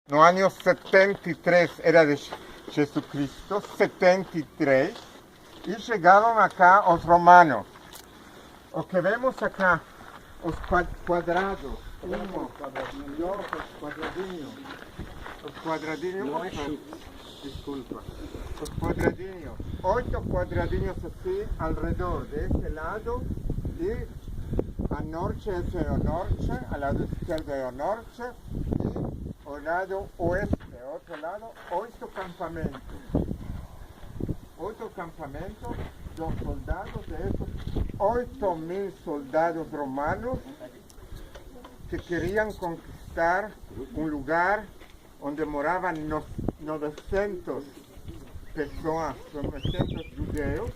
No año 73 era de Jesucristo, 73, y llegaron acá los romanos. Lo que vemos acá, los cuadrados, los cuadradinhos, disculpa, los cuadradinhos, 8 cuadradinhos así alrededor de este lado y al norte es el norte, al lado izquierdo es el norte y al lado oeste, otro lado, 8 campamentos. 8 campamentos, los soldados de esos 8.000 soldados romanos que querían conquistar un lugar donde moraban 900 personas, 900 judeos,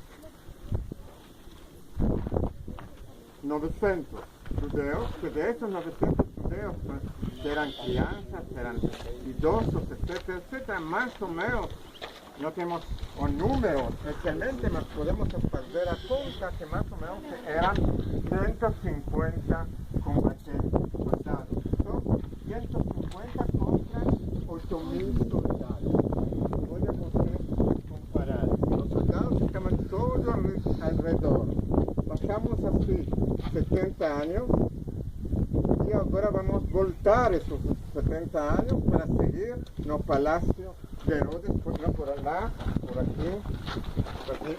900 judeos, que de esos 900 judeos pues, eran crianzas, eran idosos, etcétera, etcétera, más o menos. No tenemos un número especialmente, mas podemos hacer a cuenta que más o menos eran 150 combatientes soldados. ¿No? 150 contra 8.000 soldados. Podemos comparar. Los soldados estaban todos alrededor. Pasamos así 70 años y ahora vamos a voltar esos 70 años para seguir en el palacio de Herodes, no por allá, por aquí, por aquí.